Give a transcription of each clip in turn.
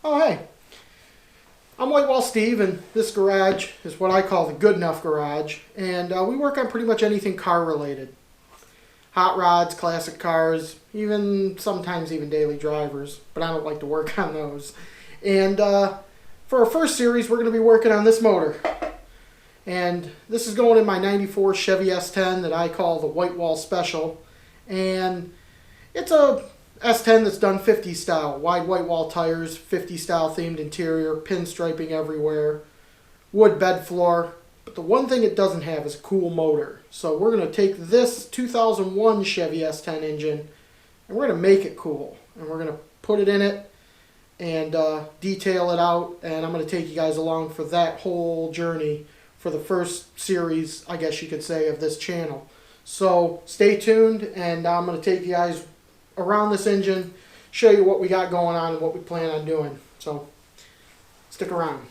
Oh, hey, I'm WhiteWall Steve, and this garage is what I call the good enough garage, and we work on pretty much anything car related. Hot rods, classic cars, even sometimes even daily drivers, but I don't like to work on those. And for our first series, we're going to be working on this motor. And this is going in my 94 Chevy S10 that I call the WhiteWall Special. And it's a S10 that's done 50 style, wide white wall tires, 50 style themed interior, pinstriping everywhere, wood bed floor. But the one thing it doesn't have is a cool motor. So we're going to take this 2001 Chevy S10 engine and we're going to make it cool. And we're going to put it in it and detail it out. And I'm going to take you guys along for that whole journey for the first series, I guess you could say, of this channel. So stay tuned, and I'm going to take you guys around this engine, show you what we got going on and what we plan on doing. So stick around.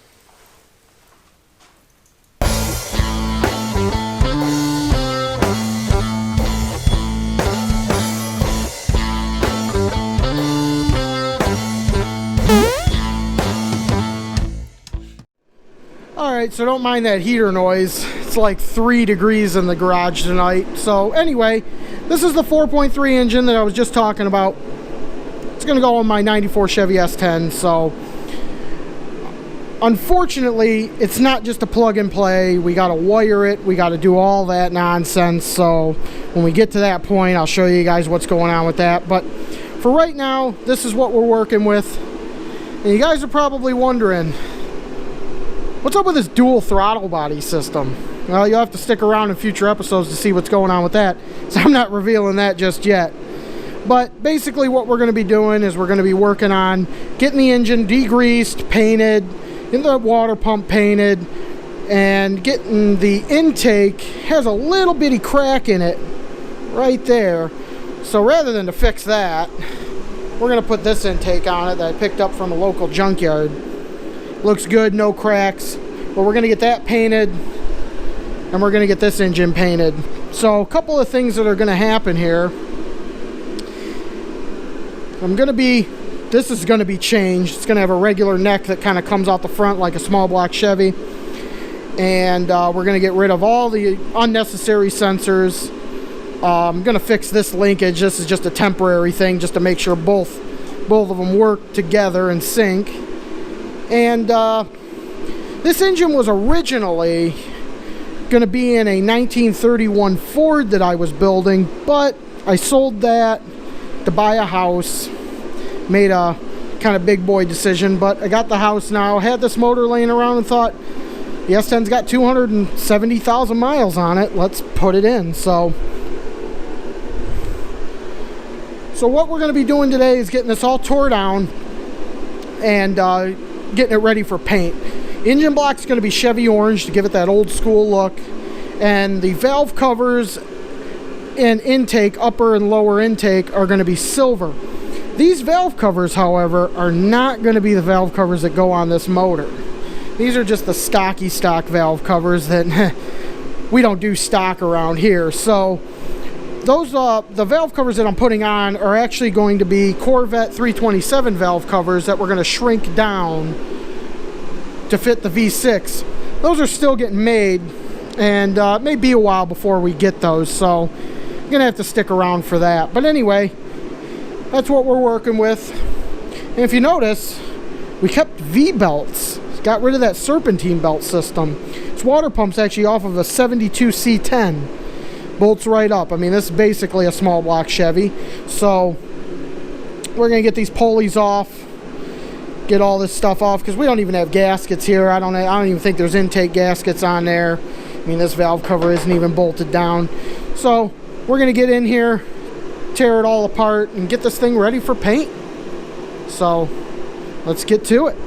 Alright, so don't mind that heater noise. It's like 3 degrees in the garage tonight. So anyway, this is the 4.3 engine that I was just talking about. It's going to go on my 94 Chevy S10. So unfortunately, it's not just a plug and play. We got to wire it. We got to do all that nonsense. So when we get to that point, I'll show you guys what's going on with that. But for right now, this is what we're working with. And you guys are probably wondering, what's up with this dual throttle body system? Well, you'll have to stick around in future episodes to see what's going on with that. So I'm not revealing that just yet. But basically what we're going to be doing is we're going to be working on getting the engine degreased, painted, getting the water pump painted, and getting the intake. Has a little bitty crack in it right there. So rather than to fix that, we're going to put this intake on it that I picked up from a local junkyard. Looks good, no cracks. But we're going to get that painted, and we're going to get this engine painted. So a couple of things that are going to happen here. This is going to be changed. It's going to have a regular neck that kind of comes out the front like a small block Chevy. And we're going to get rid of all the unnecessary sensors. I'm going to fix this linkage. This is just a temporary thing just to make sure both of them work together and sync. And this engine was originally going to be in a 1931 Ford that I was building, but I sold that to buy a house. Made a kind of big boy decision, but I got the house now. Had this motor laying around and thought, the S10's got 270,000 miles on it. Let's put it in. So what we're going to be doing today is getting this all tore down and getting it ready for paint. Engine block's going to be Chevy orange to give it that old school look, and the valve covers and intake, upper and lower intake, are going to be silver. These valve covers, however, are not going to be the valve covers that go on this motor. These are just the stock valve covers that we don't do stock around here. So those the valve covers that I'm putting on are actually going to be Corvette 327 valve covers that we're going to shrink down to fit the V6. Those are still getting made, and it may be a while before we get those, so you're going to have to stick around for that. But anyway, that's what we're working with. And if you notice, we kept V-belts. Got rid of that serpentine belt system. This water pump's actually off of a 72 C10. Bolts right up. I mean, this is basically a small block Chevy. So we're going to get these pulleys off, get all this stuff off, because we don't even have gaskets here. I don't even think there's intake gaskets on there. I mean, this valve cover isn't even bolted down. So we're going to get in here, tear it all apart, and get this thing ready for paint. So let's get to it.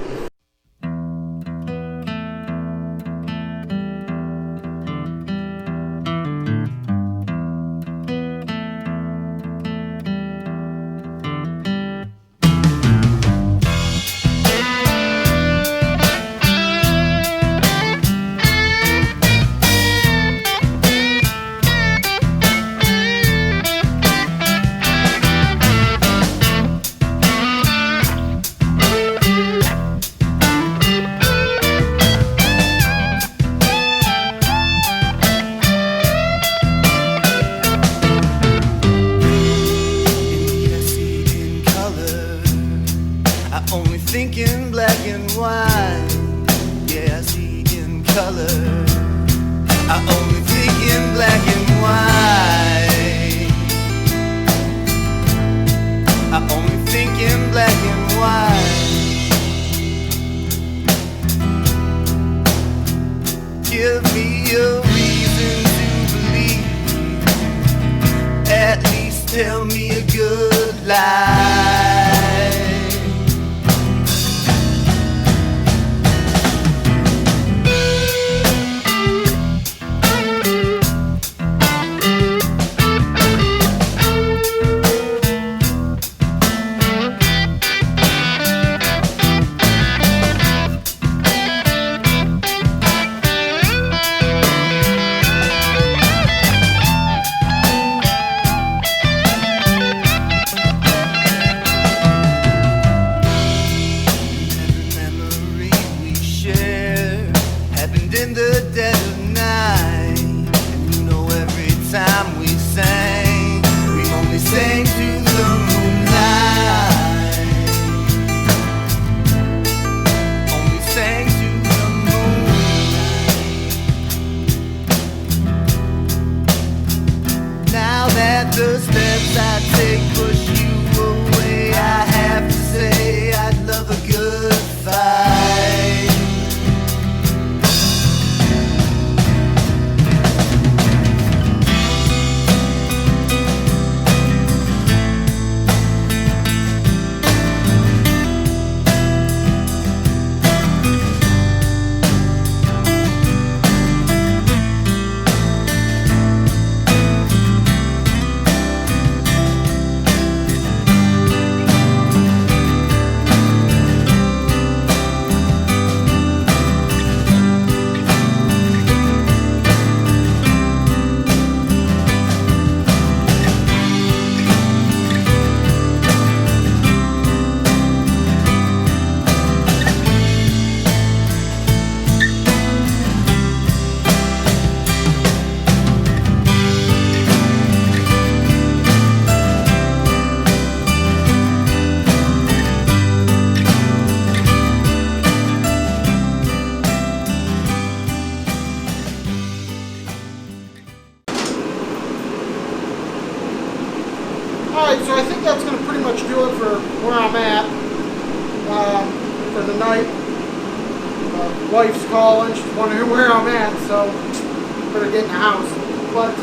white. Yeah, I see in color. I only think in black and white. I only think in black and white. Give me a reason to believe. At least tell me a good lie. In the dead of night, and you know every time we sang, we only sang to the moonlight. Only sang to the moonlight. Now that the steps I take push you away, I have to say I'd love a good fight. Alright, so I think that's going to pretty much do it for where I'm at for the night. Wife's calling, she's wondering where I'm at, so better get in the house. But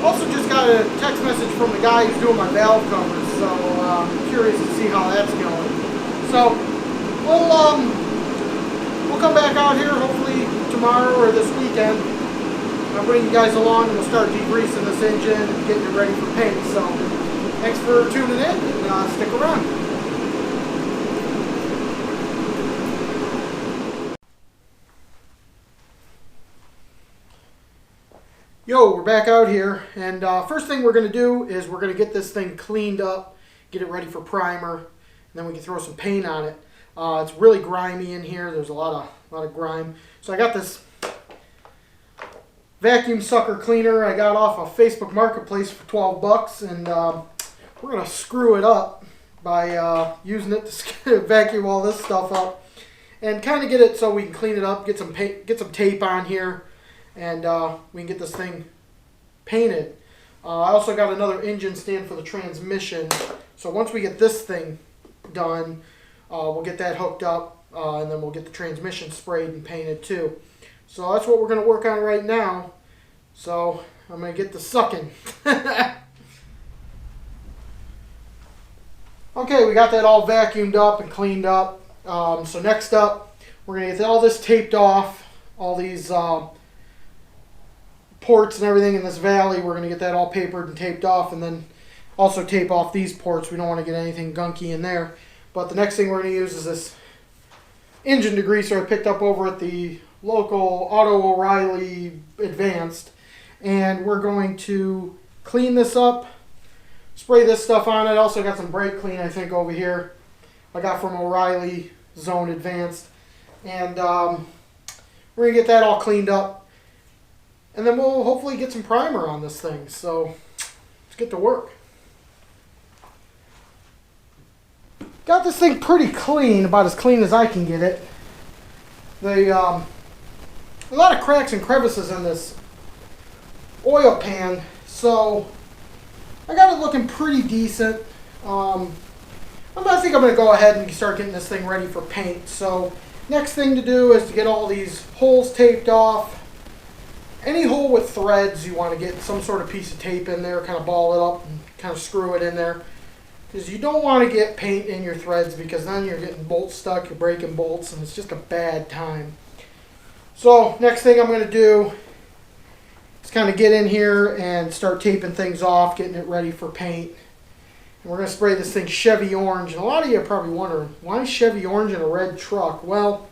also just got a text message from the guy who's doing my valve covers, so I'm curious to see how that's going. So we'll come back out here hopefully tomorrow or this weekend. I'll bring you guys along and we'll start degreasing this engine and getting it ready for paint. So thanks for tuning in and stick around. Yo, we're back out here, and first thing we're going to do is we're going to get this thing cleaned up, get it ready for primer, and then we can throw some paint on it. It's really grimy in here. There's a lot of grime. So I got this vacuum sucker cleaner I got off of Facebook Marketplace for 12 bucks, and we're going to screw it up by using it to vacuum all this stuff up and kind of get it so we can clean it up, get some paint, get some tape on here, and we can get this thing painted. I also got another engine stand for the transmission, so once we get this thing done, we'll get that hooked up, and then we'll get the transmission sprayed and painted too. So that's what we're going to work on right now. So I'm going to get to sucking. Okay, we got that all vacuumed up and cleaned up. So next up, we're going to get all this taped off, all these ports and everything in this valley. We're going to get that all papered and taped off, and then also tape off these ports. We don't want to get anything gunky in there. But the next thing we're going to use is this engine degreaser I picked up over at the local Auto O'Reilly Advanced, and we're going to clean this up, spray this stuff on it. Also got some brake clean I think over here I got from O'Reilly Zone Advanced, and we're gonna get that all cleaned up, and then we'll hopefully get some primer on this thing. So let's get to work. got this thing pretty clean, about as clean as I can get it. A lot of cracks and crevices in this oil pan, so I got it looking pretty decent. I think I'm going to go ahead and start getting this thing ready for paint. So next thing to do is to get all these holes taped off. Any hole with threads, you want to get some sort of piece of tape in there, kind of ball it up and kind of screw it in there. Because you don't want to get paint in your threads, because then you're getting bolts stuck, you're breaking bolts, and it's just a bad time. So next thing I'm going to do is kind of get in here and start taping things off, getting it ready for paint. And we're going to spray this thing Chevy orange. And a lot of you are probably wondering, why Chevy orange in a red truck? Well,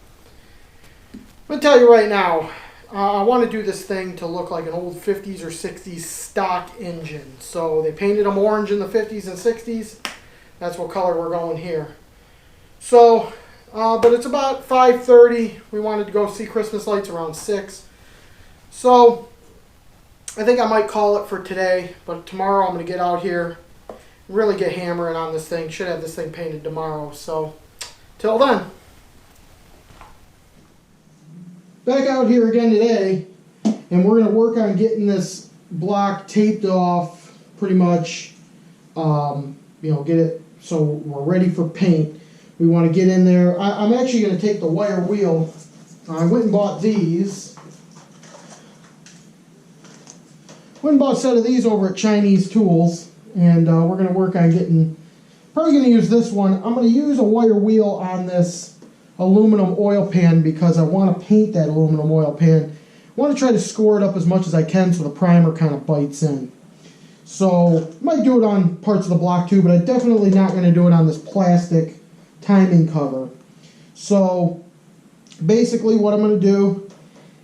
I'm going to tell you right now, I want to do this thing to look like an old 50s or 60s stock engine. So they painted them orange in the 50s and 60s. That's what color we're going here. So, but it's about 5:30. We wanted to go see Christmas lights around 6. So I think I might call it for today. But tomorrow I'm going to get out here, really get hammering on this thing. Should have this thing painted tomorrow. So till then. Back out here again today, and we're going to work on getting this block taped off pretty much, get it so we're ready for paint. We want to get in there. I'm actually going to take the wire wheel. I went and bought these. Went and bought a set of these over at Chinese Tools, and we're going to work on getting, probably going to use this one. I'm going to use a wire wheel on this aluminum oil pan because I want to paint that aluminum oil pan. I want to try to score it up as much as I can so the primer kind of bites in. So might do it on parts of the block too, but I'm definitely not going to do it on this plastic timing cover. So basically what I'm going to do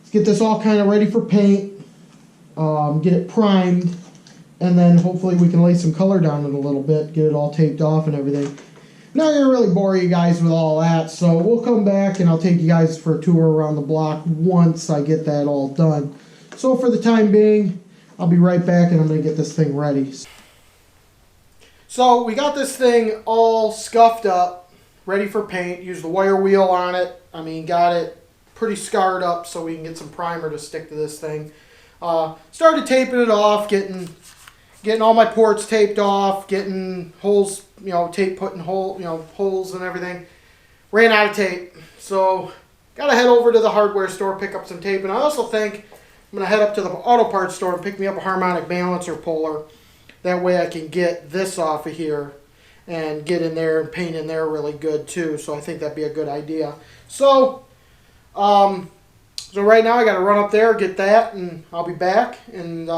is get this all kind of ready for paint, get it primed, and then hopefully we can lay some color down it a little bit, get it all taped off and everything. Not going to really bore you guys with all that, so we'll come back and I'll take you guys for a tour around the block once I get that all done. So for the time being, I'll be right back and I'm going to get this thing ready. So we got this thing all scuffed up, ready for paint. Used the wire wheel on it. Got it pretty scarred up so we can get some primer to stick to this thing. Started taping it off, getting all my ports taped off, getting holes, tape put in holes and everything. Ran out of tape, so got to head over to the hardware store, pick up some tape, and I also think I'm going to head up to the auto parts store and pick me up a harmonic balancer puller. That way I can get this off of here and get in there and paint in there really good too. So I think that'd be a good idea. So, right now I got to run up there, get that, and I'll be back, and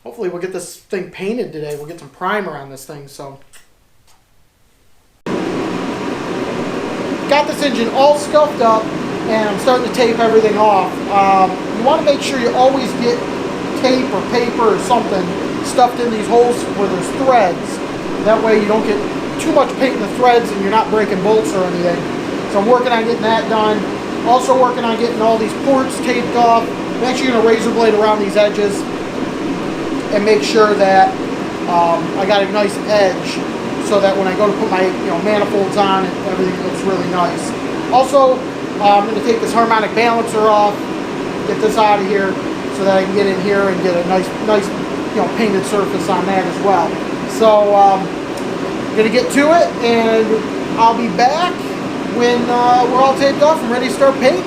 hopefully we'll get this thing painted today. We'll get some primer on this thing. So, got this engine all scuffed up, and I'm starting to tape everything off. You want to make sure you always get tape or paper or something stuffed in these holes where there's threads. That way you don't get too much paint in the threads and you're not breaking bolts or anything. So I'm working on getting that done. Also working on getting all these ports taped off. I'm actually going to razor blade around these edges and make sure that I got a nice edge so that when I go to put my manifolds on, everything looks really nice. Also, I'm going to take this harmonic balancer off, get this out of here so that I can get in here and get a nice painted surface on that as well. So I'm going to get to it, and I'll be back when we're all taped off and ready to start painting.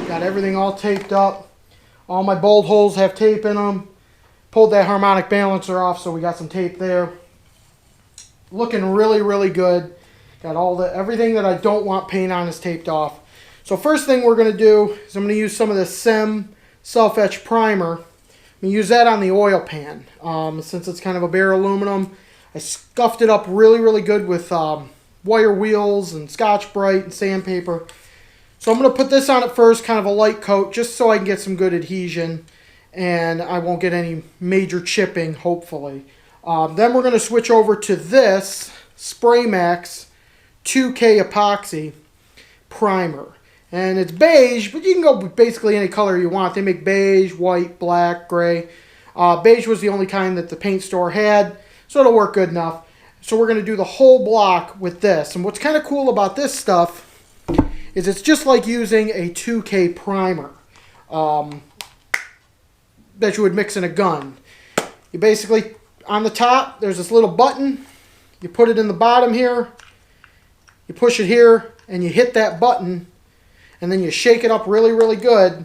Got everything all taped up. All my bolt holes have tape in them. Pulled that harmonic balancer off, so we got some tape there. Looking really, really good. Got everything that I don't want paint on is taped off. So first thing we're going to do is I'm going to use some of this Sim self-etch primer. I'm going to use that on the oil pan. Since it's kind of a bare aluminum, I scuffed it up really, really good with wire wheels and Scotch-Brite and sandpaper. So I'm going to put this on it first, kind of a light coat, just so I can get some good adhesion and I won't get any major chipping, hopefully. Then we're going to switch over to this Spray Max 2K epoxy primer. And it's beige, but you can go with basically any color you want. They make beige, white, black, gray. Beige was the only kind that the paint store had, So it'll work good enough. So we're going to do the whole block with this. And what's kind of cool about this stuff is it's just like using a 2K primer that you would mix in a gun. You basically, on the top, there's this little button. You put it in the bottom here. You push it here, and you hit that button, and then you shake it up really, really good,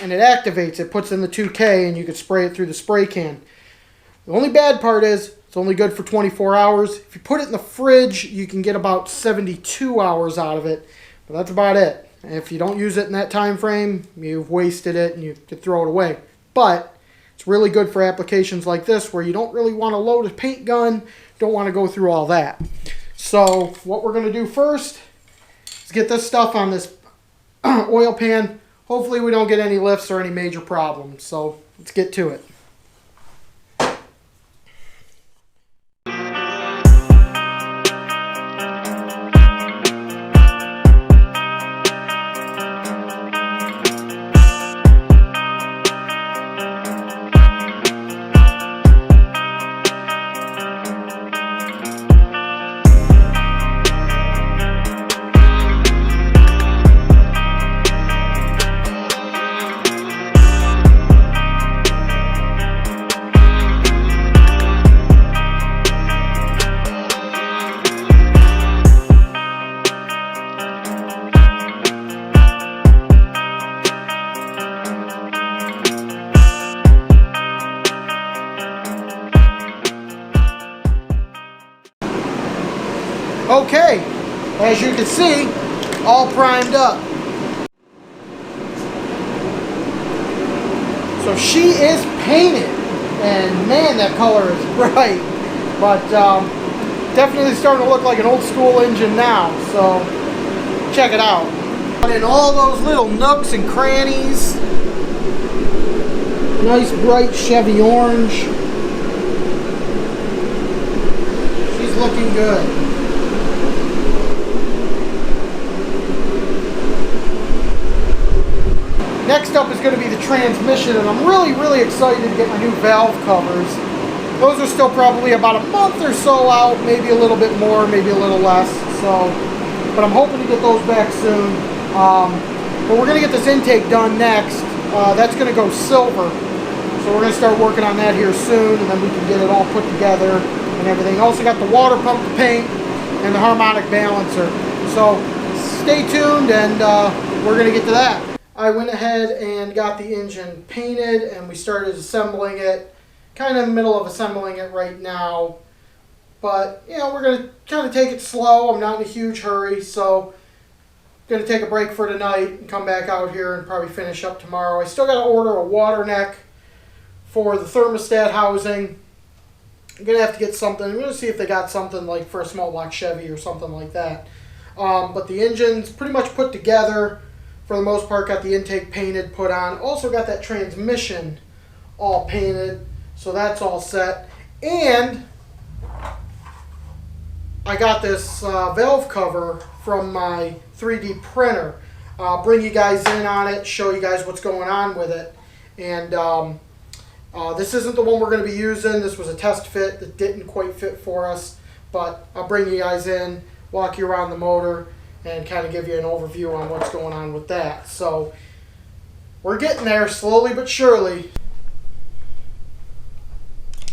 and it activates. It puts in the 2K, and you can spray it through the spray can. The only bad part is it's only good for 24 hours. If you put it in the fridge, you can get about 72 hours out of it, but that's about it. And if you don't use it in that time frame, you've wasted it, and you could throw it away. But it's really good for applications like this where you don't really want to load a paint gun, don't want to go through all that. So what we're going to do first is get this stuff on this oil pan. Hopefully we don't get any lifts or any major problems. So let's get to it. Okay, as you can see, all primed up. So she is painted, and man, that color is bright. But definitely starting to look like an old school engine now, so check it out. In all those little nooks and crannies, nice bright Chevy orange. She's looking good. Next up is going to be the transmission, and I'm really, really excited to get my new valve covers. Those are still probably about a month or so out, maybe a little bit more, maybe a little less. So, but I'm hoping to get those back soon. But we're going to get this intake done next. That's going to go silver. So we're going to start working on that here soon, and then we can get it all put together and everything. Also got the water pump to paint and the harmonic balancer. So stay tuned, and we're going to get to that. I went ahead and got the engine painted, and we started assembling it. Kind of in the middle of assembling it right now. But, you know, we're going to kind of take it slow. I'm not in a huge hurry, so I'm going to take a break for tonight and come back out here and probably finish up tomorrow. I still got to order a water neck for the thermostat housing. I'm going to have to get something. I'm going to see if they got something like for a small block Chevy or something like that. But the engine's pretty much put together. For the most part, got the intake painted, put on. Also got that transmission all painted, so that's all set. And I got this valve cover from my 3D printer. I'll bring you guys in on it, show you guys what's going on with it. And this isn't the one we're going to be using. This was a test fit that didn't quite fit for us. But I'll bring you guys in, walk you around the motor, and kind of give you an overview on what's going on with that. So we're getting there slowly but surely.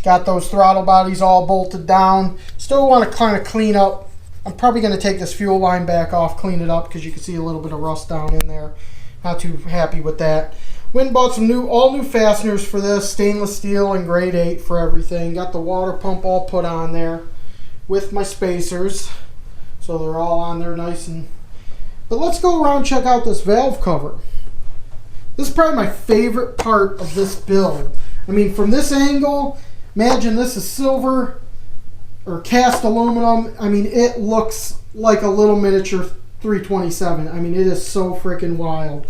Got those throttle bodies all bolted down. Still want to kind of clean up. I'm probably going to take this fuel line back off, clean it up, because you can see a little bit of rust down in there. Not too happy with that. Went and bought some all new fasteners for this, stainless steel and grade 8 for everything. Got the water pump all put on there with my spacers. So they're all on there nice and... But let's go around and check out this valve cover. This is probably my favorite part of this build. I mean, from this angle, imagine this is silver or cast aluminum. I mean, it looks like a little miniature 327. I mean, it is so freaking wild.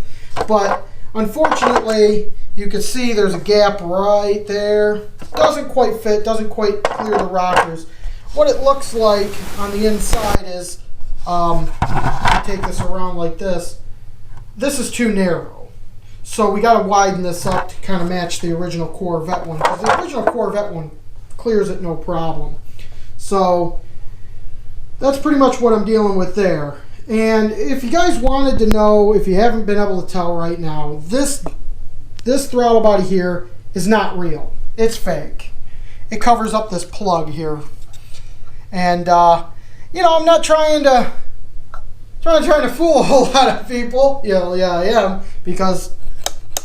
But unfortunately, you can see there's a gap right there. Doesn't quite fit, doesn't quite clear the rockers. What it looks like on the inside is, take this around like this. This is too narrow. So we got to widen this up to kind of match the original Corvette one. Because the original Corvette one clears it no problem. So that's pretty much what I'm dealing with there. And if you guys wanted to know, if you haven't been able to tell right now, this throttle body here is not real. It's fake. It covers up this plug here. And you know, I'm not trying to fool a whole lot of people. Yeah, I am, because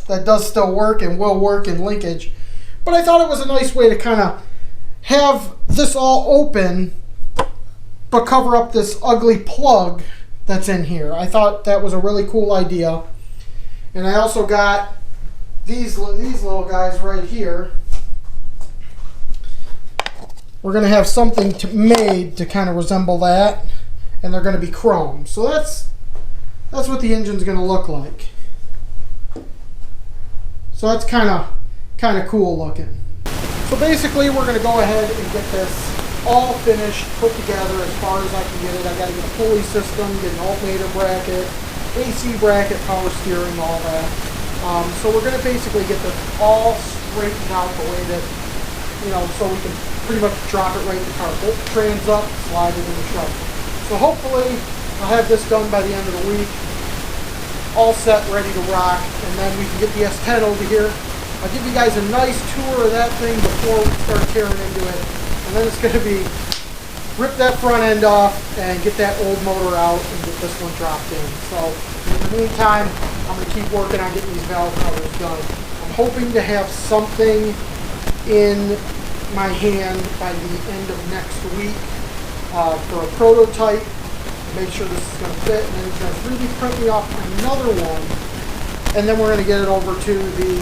that does still work and will work in linkage. But I thought it was a nice way to kind of have this all open, but cover up this ugly plug that's in here. I thought that was a really cool idea. And I also got these little guys right here. We're going to have something made to kind of resemble that, and they're going to be chrome. So that's what the engine's going to look like. So that's kind of cool looking. So basically, we're going to go ahead and get this all finished, put together as far as I can get it. I got to get a pulley system, get an alternator bracket, AC bracket, power steering, all that. So we're going to basically get this all straightened out the way that, you know, so we can pretty much drop it right in the car. Bolt the trans up, slide it in the truck. So hopefully I'll have this done by the end of the week, all set, ready to rock, and then we can get the S10 over here. I'll give you guys a nice tour of that thing before we start tearing into it. And then it's going to be rip that front end off and get that old motor out and get this one dropped in. So in the meantime, I'm going to keep working on getting these valve covers done. I'm hoping to have something in my hand by the end of next week for a prototype. Make sure this is going to fit, and then he's going to 3D print me off another one, and then we're going to get it over to the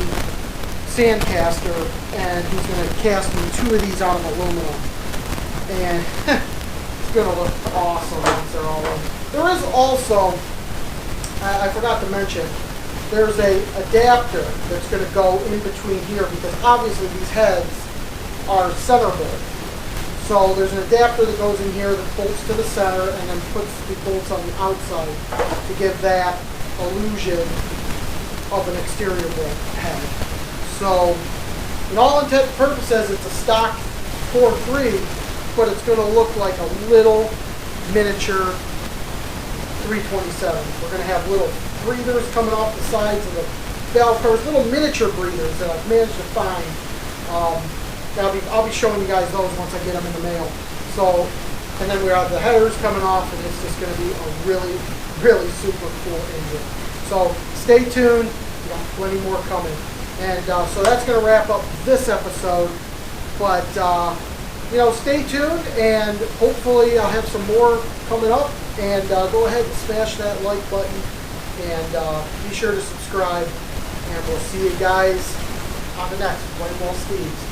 sandcaster, and he's going to cast me 2 of these out of aluminum, and it's going to look awesome once they're all in. There is also, I forgot to mention, there's a adapter that's going to go in between here, because obviously these heads are center bolt. So there's an adapter that goes in here that bolts to the center and then puts the bolts on the outside to give that illusion of an exterior bolt head. So in all intents and purposes, it's a stock 4.3, but it's going to look like a little miniature 327. We're going to have little breathers coming off the sides of the valve covers, little miniature breathers that I've managed to find. I'll be showing you guys those once I get them in the mail. So, and then we have the headers coming off, and it's just going to be a really, really super cool engine. So stay tuned. We got plenty more coming. And so that's going to wrap up this episode. But you know, stay tuned, and hopefully I'll have some more coming up. And go ahead and smash that like button, and be sure to subscribe. And we'll see you guys on the next WhiteWall Steve's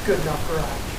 Good Enough Garage.